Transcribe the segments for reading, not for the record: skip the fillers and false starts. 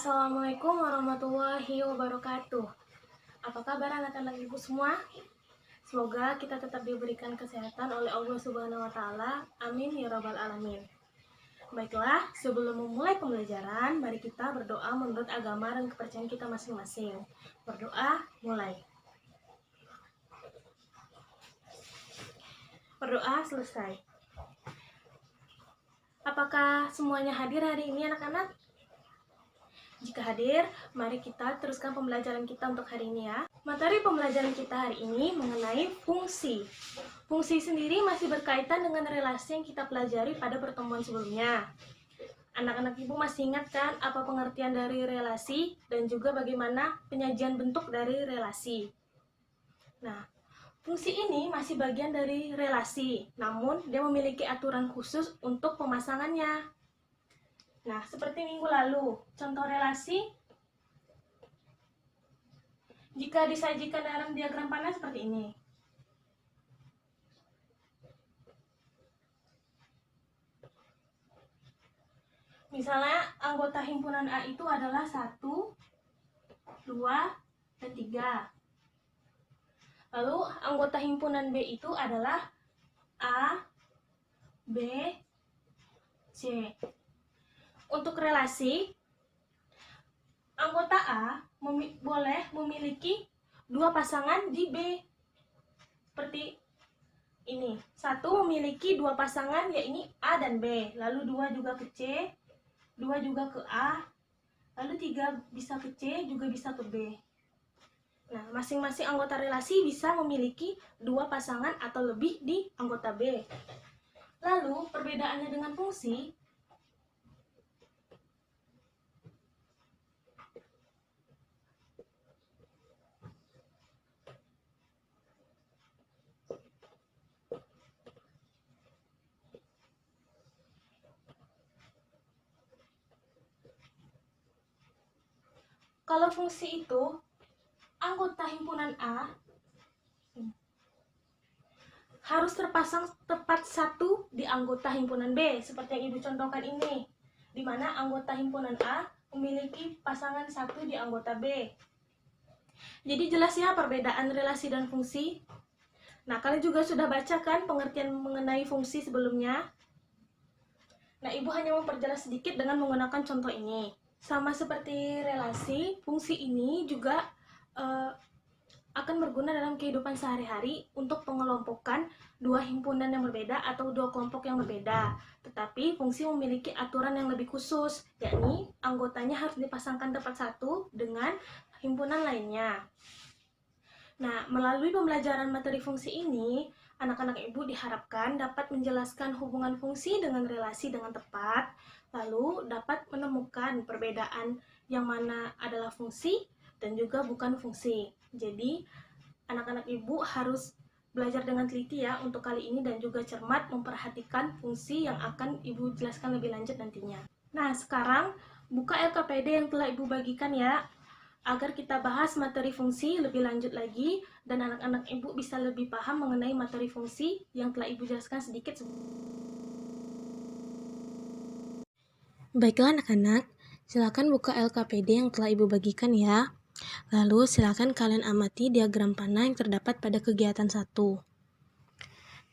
Assalamualaikum warahmatullahi wabarakatuh. Apa kabar anak-anak ibu semua? Semoga kita tetap diberikan kesehatan oleh Allah Subhanahu wa Ta'ala. Amin ya Rabbal 'Alamin. Baiklah, sebelum memulai pembelajaran, mari kita berdoa menurut agama dan kepercayaan kita masing-masing. Berdoa, mulai. Berdoa selesai. Apakah semuanya hadir hari ini anak-anak? Jika hadir, mari kita teruskan pembelajaran kita untuk hari ini ya. Materi pembelajaran kita hari ini mengenai fungsi. Fungsi sendiri masih berkaitan dengan relasi yang kita pelajari pada pertemuan sebelumnya. Anak-anak ibu masih ingat kan apa pengertian dari relasi dan juga bagaimana penyajian bentuk dari relasi. Nah, fungsi ini masih bagian dari relasi, namun dia memiliki aturan khusus untuk pemasangannya. Nah, seperti minggu lalu, contoh relasi jika disajikan dalam diagram panah seperti ini. Misalnya, anggota himpunan A itu adalah 1, 2, dan 3. Lalu, anggota himpunan B itu adalah A, B, C. Untuk relasi, anggota A boleh memiliki 2 pasangan di B. Seperti ini. 1 memiliki 2 pasangan, yaitu A dan B. Lalu 2 juga ke C, 2 juga ke A, lalu 3 bisa ke C, juga bisa ke B. Nah, masing-masing anggota relasi bisa memiliki 2 pasangan atau lebih di anggota B. Lalu, perbedaannya dengan fungsi, kalau fungsi itu, anggota himpunan A harus terpasang tepat 1 di anggota himpunan B, seperti yang ibu contohkan ini, di mana anggota himpunan A memiliki pasangan 1 di anggota B. Jadi jelas ya perbedaan relasi dan fungsi. Nah, kalian juga sudah baca kan pengertian mengenai fungsi sebelumnya? Nah, ibu hanya memperjelas sedikit dengan menggunakan contoh ini. Sama seperti relasi, fungsi ini juga akan berguna dalam kehidupan sehari-hari untuk pengelompokan 2 himpunan yang berbeda atau 2 kelompok yang berbeda. Tetapi fungsi memiliki aturan yang lebih khusus, yakni anggotanya harus dipasangkan tepat 1 dengan himpunan lainnya. Nah, melalui pembelajaran materi fungsi ini, anak-anak ibu diharapkan dapat menjelaskan hubungan fungsi dengan relasi dengan tepat, lalu dapat menemukan perbedaan yang mana adalah fungsi dan juga bukan fungsi. Jadi, anak-anak ibu harus belajar dengan teliti ya untuk kali ini dan juga cermat memperhatikan fungsi yang akan ibu jelaskan lebih lanjut nantinya. Nah, sekarang buka LKPD yang telah ibu bagikan ya, agar kita bahas materi fungsi lebih lanjut lagi dan anak-anak ibu bisa lebih paham mengenai materi fungsi yang telah ibu jelaskan sedikit. Baiklah anak-anak, silakan buka LKPD yang telah ibu bagikan ya. Lalu silakan kalian amati diagram panah yang terdapat pada kegiatan 1.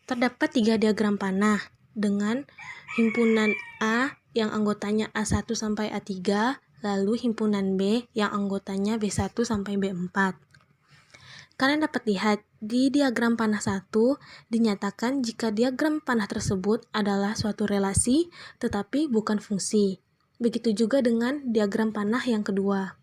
Terdapat 3 diagram panah dengan himpunan A yang anggotanya A1 sampai A3, lalu himpunan B yang anggotanya B1 sampai B4. Kalian dapat lihat di diagram panah 1 dinyatakan jika diagram panah tersebut adalah suatu relasi tetapi bukan fungsi. Begitu juga dengan diagram panah yang kedua.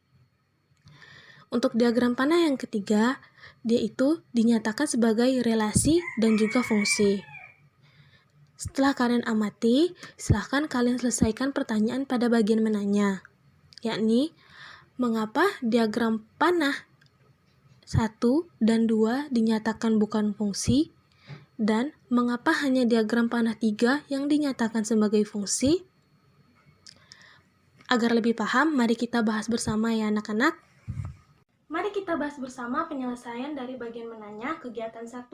Untuk diagram panah yang ketiga, dia itu dinyatakan sebagai relasi dan juga fungsi. Setelah kalian amati, silahkan kalian selesaikan pertanyaan pada bagian menanya, yakni mengapa diagram panah 1 dan 2 dinyatakan bukan fungsi, dan mengapa hanya diagram panah 3 yang dinyatakan sebagai fungsi? Agar lebih paham, mari kita bahas bersama ya anak-anak. Mari kita bahas bersama penyelesaian dari bagian menanya kegiatan 1.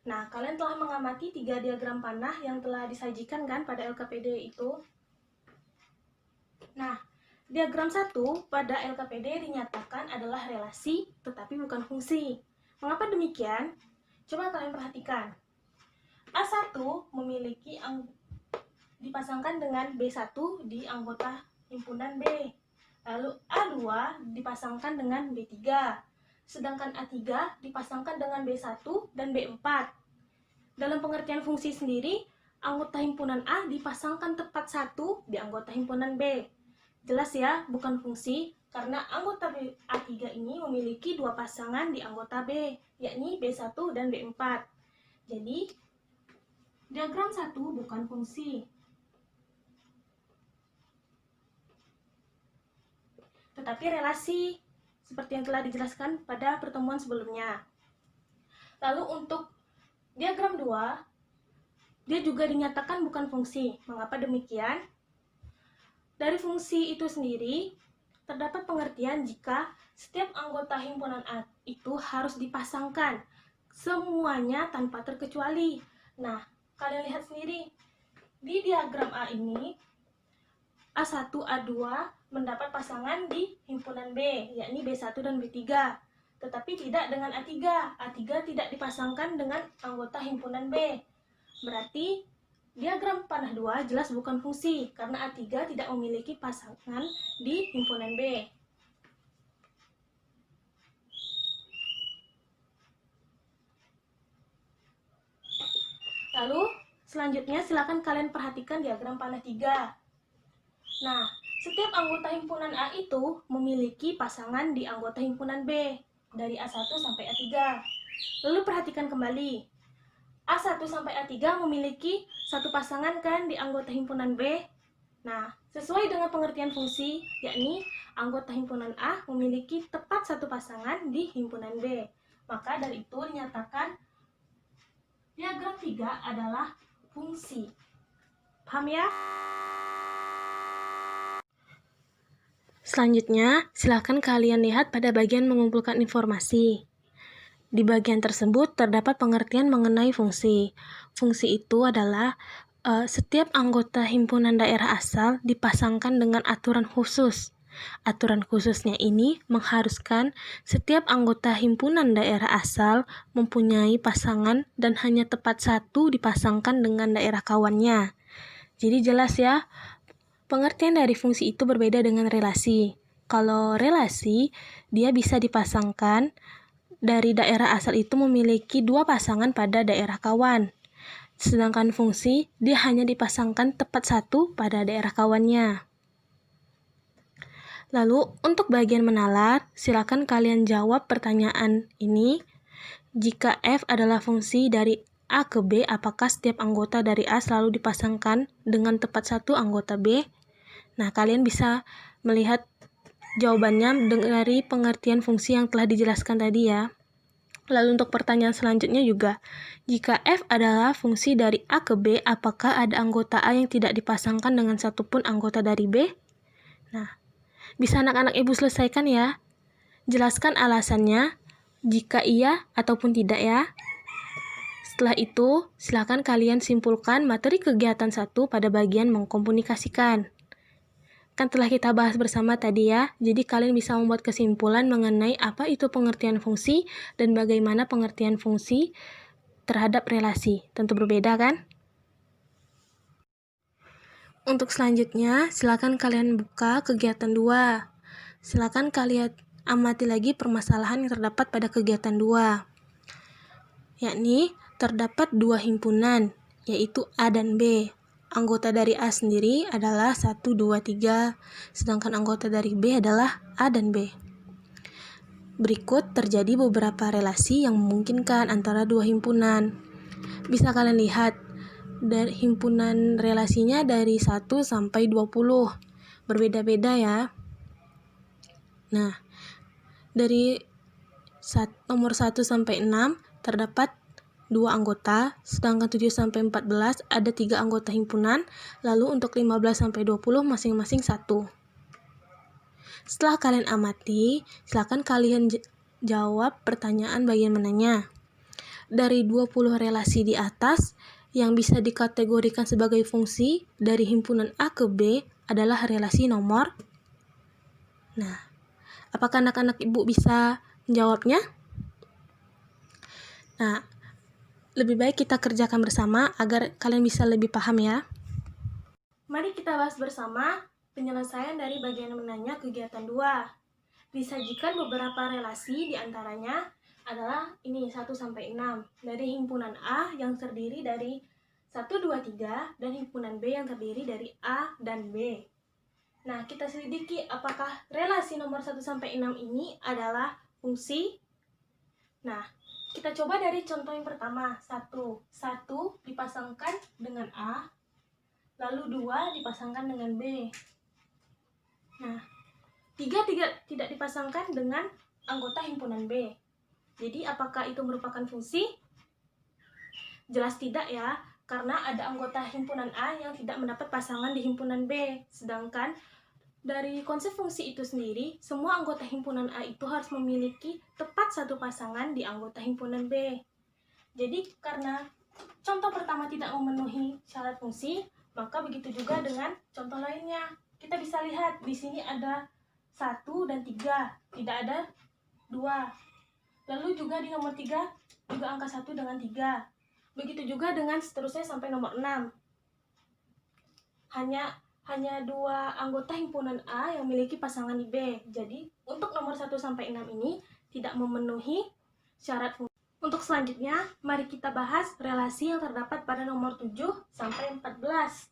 Nah, kalian telah mengamati 3 diagram panah yang telah disajikan kan pada LKPD itu? Nah, Diagram 1 pada LKPD dinyatakan adalah relasi tetapi bukan fungsi. Mengapa demikian? Coba kalian perhatikan. A1 memiliki dipasangkan dengan B1 di anggota himpunan B. Lalu A2 dipasangkan dengan B3. Sedangkan A3 dipasangkan dengan B1 dan B4. Dalam pengertian fungsi sendiri, anggota himpunan A dipasangkan tepat satu di anggota himpunan B. Jelas ya, bukan fungsi, karena anggota A3 ini memiliki dua pasangan di anggota B, yakni B1 dan B4. Jadi, diagram 1 bukan fungsi, tetapi relasi, seperti yang telah dijelaskan pada pertemuan sebelumnya. Lalu untuk diagram 2, dia juga dinyatakan bukan fungsi. Mengapa demikian? Dari fungsi itu sendiri, terdapat pengertian jika setiap anggota himpunan A itu harus dipasangkan, semuanya tanpa terkecuali. Nah, kalian lihat sendiri, di diagram A ini, A1, A2 mendapat pasangan di himpunan B, yakni B1 dan B3. Tetapi tidak dengan A3. A3 tidak dipasangkan dengan anggota himpunan B. Berarti diagram panah 2 jelas bukan fungsi, karena A3 tidak memiliki pasangan di himpunan B. Lalu, selanjutnya silakan kalian perhatikan diagram panah 3. Nah, setiap anggota himpunan A itu memiliki pasangan di anggota himpunan B, dari A1 sampai A3. Lalu perhatikan kembali. A1 sampai A3 memiliki satu pasangan kan di anggota himpunan B. Nah, sesuai dengan pengertian fungsi, yakni anggota himpunan A memiliki tepat satu pasangan di himpunan B. Maka dari itu dinyatakan diagram 3 adalah fungsi. Paham ya? Selanjutnya, silakan kalian lihat pada bagian mengumpulkan informasi. Di bagian tersebut terdapat pengertian mengenai fungsi. Fungsi itu adalah setiap anggota himpunan daerah asal dipasangkan dengan aturan khusus. Aturan khususnya ini mengharuskan setiap anggota himpunan daerah asal mempunyai pasangan dan hanya tepat satu dipasangkan dengan daerah kawannya. Jadi jelas ya, pengertian dari fungsi itu berbeda dengan relasi. Kalau relasi, dia bisa dipasangkan dari daerah asal itu memiliki dua pasangan pada daerah kawan. Sedangkan fungsi, dia hanya dipasangkan tepat satu pada daerah kawannya. Lalu, untuk bagian menalar, silakan kalian jawab pertanyaan ini. Jika F adalah fungsi dari A ke B, apakah setiap anggota dari A selalu dipasangkan dengan tepat satu anggota B? Nah, kalian bisa melihat jawabannya dari pengertian fungsi yang telah dijelaskan tadi ya. Lalu untuk pertanyaan selanjutnya juga, jika F adalah fungsi dari A ke B, apakah ada anggota A yang tidak dipasangkan dengan satupun anggota dari B? Nah, bisa anak-anak ibu selesaikan ya. Jelaskan alasannya, jika iya ataupun tidak ya. Setelah itu, silakan kalian simpulkan materi kegiatan 1 pada bagian mengkomunikasikan. Kan telah kita bahas bersama tadi ya, jadi kalian bisa membuat kesimpulan mengenai apa itu pengertian fungsi dan bagaimana pengertian fungsi terhadap relasi. Tentu berbeda kan? Untuk selanjutnya, silakan kalian buka kegiatan 2. Silakan kalian amati lagi permasalahan yang terdapat pada kegiatan 2. Yakni, terdapat dua himpunan, yaitu A dan B. Anggota dari A sendiri adalah 1, 2, 3, sedangkan anggota dari B adalah A dan B. Berikut terjadi beberapa relasi yang memungkinkan antara dua himpunan. Bisa kalian lihat, dari himpunan relasinya dari 1 sampai 20. Berbeda-beda ya. Nah, dari nomor 1 sampai 6 terdapat 2 anggota, sedangkan 7 sampai 14 ada 3 anggota himpunan, lalu untuk 15 sampai 20 masing-masing 1. Setelah kalian amati, silakan kalian jawab pertanyaan bagian mananya. Dari 20 relasi di atas, yang bisa dikategorikan sebagai fungsi dari himpunan A ke B adalah relasi nomor Nah, apakah anak-anak Ibu bisa menjawabnya? Nah, lebih baik kita kerjakan bersama agar kalian bisa lebih paham ya. Mari kita bahas bersama penyelesaian dari bagian menanya kegiatan 2. Disajikan beberapa relasi, diantaranya adalah ini 1-6 dari himpunan A yang terdiri dari 1, 2, 3 dan himpunan B yang terdiri dari A dan B. Nah, kita selidiki apakah relasi nomor 1-6 ini adalah fungsi. Nah, kita coba dari contoh yang pertama. 1 dipasangkan dengan A, lalu 2 dipasangkan dengan B. Nah, 3 tidak dipasangkan dengan anggota himpunan B. Jadi, apakah itu merupakan fungsi? Jelas tidak ya, karena ada anggota himpunan A yang tidak mendapat pasangan di himpunan B. Sedangkan dari konsep fungsi itu sendiri, semua anggota himpunan A itu harus memiliki tepat satu pasangan di anggota himpunan B. Jadi, karena contoh pertama tidak memenuhi syarat fungsi, maka begitu juga dengan contoh lainnya. Kita bisa lihat di sini ada 1 dan 3, tidak ada 2. Lalu juga di nomor 3 juga angka 1 dengan 3. Begitu juga dengan seterusnya sampai nomor 6. Hanya 2 anggota himpunan A yang memiliki pasangan di B. Jadi, untuk nomor 1-6 ini tidak memenuhi syarat fungsi. Untuk selanjutnya, mari kita bahas relasi yang terdapat pada nomor 7-14.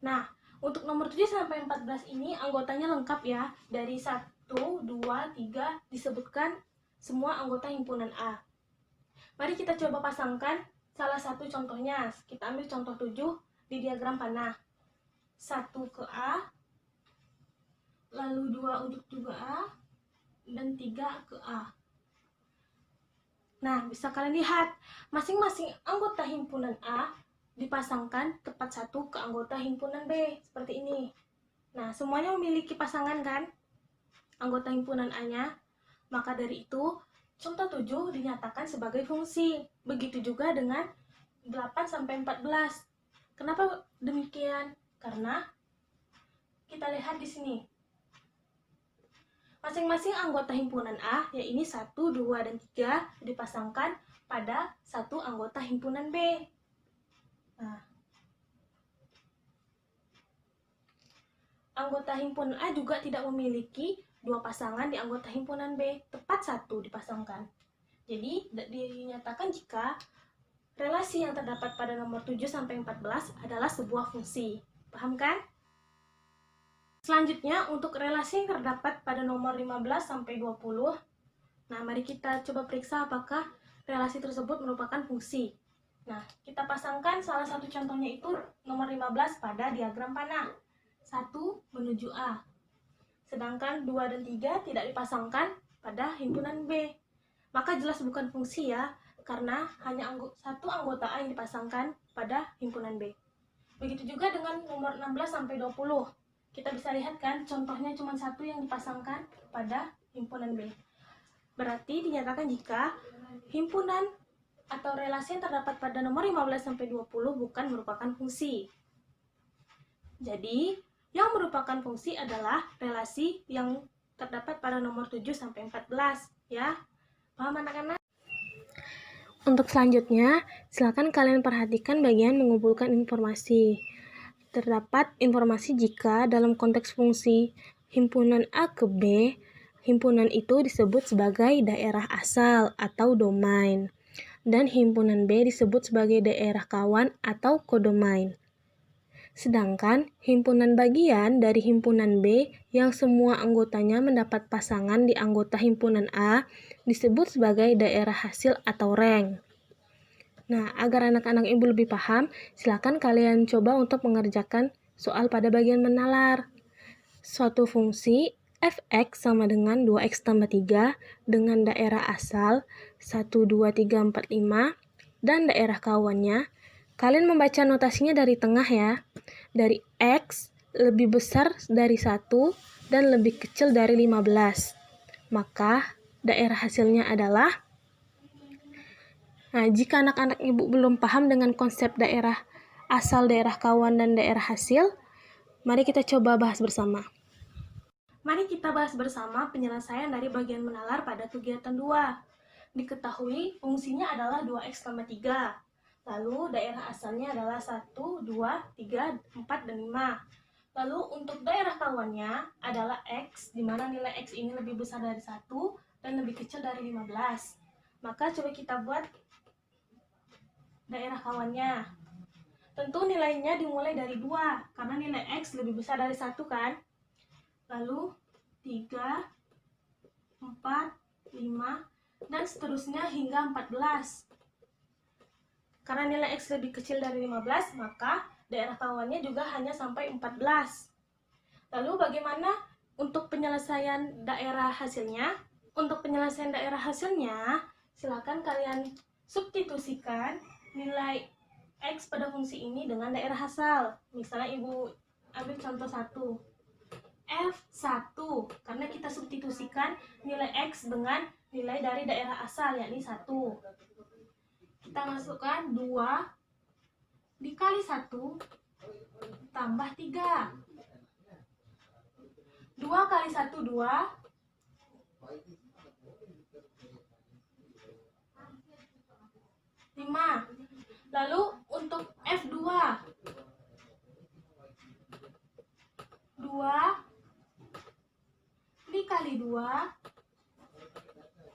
Nah, untuk nomor 7-14 ini anggotanya lengkap ya. Dari 1, 2, 3 disebutkan semua anggota himpunan A. Mari kita coba pasangkan salah satu contohnya. Kita ambil contoh 7 di diagram panah. 1 ke A, lalu 2 untuk juga A, dan 3 ke A. Nah, bisa kalian lihat, masing-masing anggota himpunan A dipasangkan tepat 1 ke anggota himpunan B, seperti ini. Nah, semuanya memiliki pasangan kan? Anggota himpunan A-nya. Maka dari itu, contoh 7 dinyatakan sebagai fungsi. Begitu juga dengan 8-14. Kenapa demikian? Karena kita lihat di sini. Masing-masing anggota himpunan A, yaitu 1, 2, dan 3, dipasangkan pada satu anggota himpunan B. Nah, anggota himpunan A juga tidak memiliki 2 pasangan di anggota himpunan B, tepat 1 dipasangkan. Jadi, dinyatakan jika relasi yang terdapat pada nomor 7-14 adalah sebuah fungsi. Paham kan? Selanjutnya, untuk relasi yang terdapat pada nomor 15-20, nah mari kita coba periksa apakah relasi tersebut merupakan fungsi. Nah, kita pasangkan salah satu contohnya itu nomor 15 pada diagram panah. 1 menuju A. Sedangkan 2 dan 3 tidak dipasangkan pada himpunan B. Maka jelas bukan fungsi ya, karena hanya satu anggota A yang dipasangkan pada himpunan B. Begitu juga dengan nomor 16-20. Kita bisa lihat kan, contohnya cuma 1 yang dipasangkan pada himpunan B. Berarti dinyatakan jika himpunan atau relasi yang terdapat pada nomor 15-20 bukan merupakan fungsi. Jadi, yang merupakan fungsi adalah relasi yang terdapat pada nomor 7-14, ya. Paham anak-anak? Untuk selanjutnya, silakan kalian perhatikan bagian mengumpulkan informasi. Terdapat informasi jika dalam konteks fungsi himpunan A ke B, himpunan itu disebut sebagai daerah asal atau domain, dan himpunan B disebut sebagai daerah kawan atau kodomain. Sedangkan himpunan bagian dari himpunan B yang semua anggotanya mendapat pasangan di anggota himpunan A disebut sebagai daerah hasil atau rank. Nah, agar anak-anak Ibu lebih paham, silakan kalian coba untuk mengerjakan soal pada bagian menalar. Suatu fungsi f(x) sama dengan 2x tambah 3 dengan daerah asal 1, 2, 3, 4, 5 dan daerah kawannya. Kalian membaca notasinya dari tengah ya. Dari X lebih besar dari 1 dan lebih kecil dari 15. Maka daerah hasilnya adalah. Nah, jika anak-anak Ibu belum paham dengan konsep daerah asal, daerah kawan, dan daerah hasil, mari kita coba bahas bersama. Mari kita bahas bersama penyelesaian dari bagian menalar pada kegiatan 2. Diketahui fungsinya adalah 2x tambah 3. Lalu daerah asalnya adalah 1, 2, 3, 4, dan 5. Lalu untuk daerah kawannya adalah x, di mana nilai x ini lebih besar dari 1 dan lebih kecil dari 15. Maka coba kita buat daerah kawannya. Tentu nilainya dimulai dari 2, karena nilai x lebih besar dari 1 kan. Lalu 3, 4, 5, dan seterusnya hingga 14. Karena nilai x lebih kecil dari 15, maka daerah kawannya juga hanya sampai 14. Lalu bagaimana untuk penyelesaian daerah hasilnya? Untuk penyelesaian daerah hasilnya, silakan kalian substitusikan nilai x pada fungsi ini dengan daerah asal. Misalnya Ibu ambil contoh 1. F1, karena kita substitusikan nilai x dengan nilai dari daerah asal, yakni 1. Kita masukkan 2 dikali 1 tambah 3. 2 kali 1, 2. 5. Lalu untuk F2, 2 dikali 2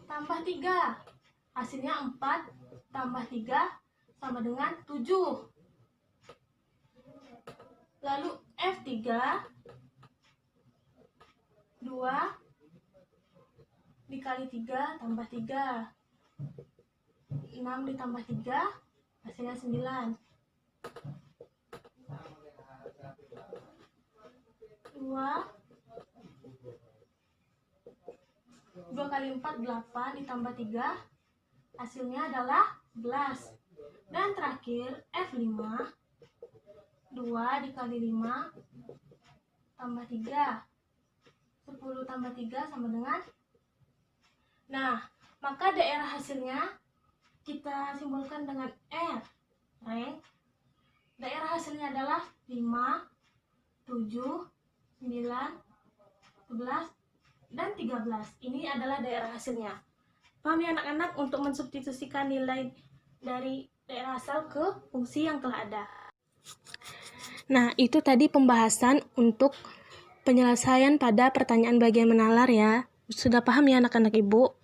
tambah 3. Hasilnya 4 tambah 3 sama dengan 7. Lalu F3, 2 dikali 3 tambah 3. 6 ditambah 3, hasilnya 9. 2 kali 4, 8 ditambah 3, hasilnya adalah 11. Dan terakhir F5, 2 dikali 5 tambah 3. 10 tambah 3 sama dengan. Nah, maka daerah hasilnya kita simbolkan dengan R. Daerah hasilnya adalah 5, 7, 9, 11, dan 13. Ini adalah daerah hasilnya. Paham ya anak-anak untuk mensubstitusikan nilai dari daerah asal ke fungsi yang telah ada. Nah, itu tadi pembahasan untuk penyelesaian pada pertanyaan bagian menalar ya. Sudah paham ya anak-anak Ibu?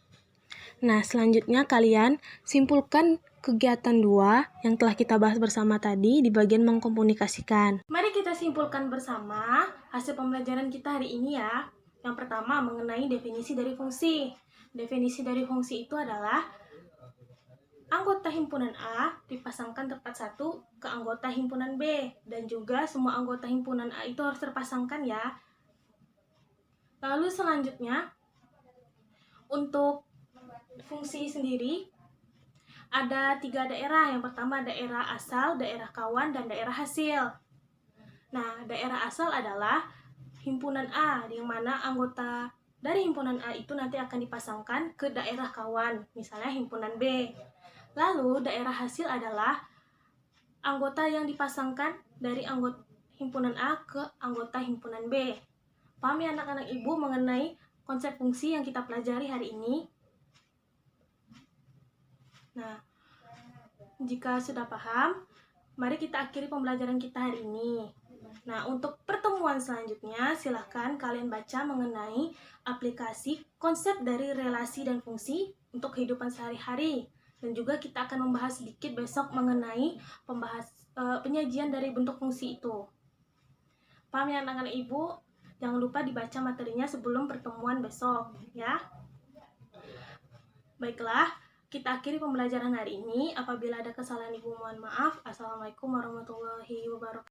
Nah, selanjutnya kalian simpulkan kegiatan 2 yang telah kita bahas bersama tadi di bagian mengkomunikasikan. Mari kita simpulkan bersama hasil pembelajaran kita hari ini ya. Yang pertama mengenai definisi dari fungsi. Definisi dari fungsi itu adalah anggota himpunan A dipasangkan tepat satu ke anggota himpunan B, dan juga semua anggota himpunan A itu harus terpasangkan ya. Lalu selanjutnya untuk fungsi sendiri ada 3 daerah. Yang pertama daerah asal, daerah kawan, dan daerah hasil. Nah, daerah asal adalah himpunan A, di mana anggota dari himpunan A itu nanti akan dipasangkan ke daerah kawan, misalnya himpunan B. Lalu daerah hasil adalah anggota yang dipasangkan dari anggota himpunan A ke anggota himpunan B. Paham ya anak-anak Ibu mengenai konsep fungsi yang kita pelajari hari ini? Nah, jika sudah paham, mari kita akhiri pembelajaran kita hari ini. Nah, untuk pertemuan selanjutnya, silahkan kalian baca mengenai aplikasi konsep dari relasi dan fungsi untuk kehidupan sehari-hari. Dan juga kita akan membahas sedikit besok mengenai penyajian dari bentuk fungsi itu. Paham ya anak-anak Ibu? Jangan lupa dibaca materinya sebelum pertemuan besok, ya. Baiklah, kita akhiri pembelajaran hari ini. Apabila ada kesalahan Ibu mohon maaf. Assalamualaikum warahmatullahi wabarakatuh.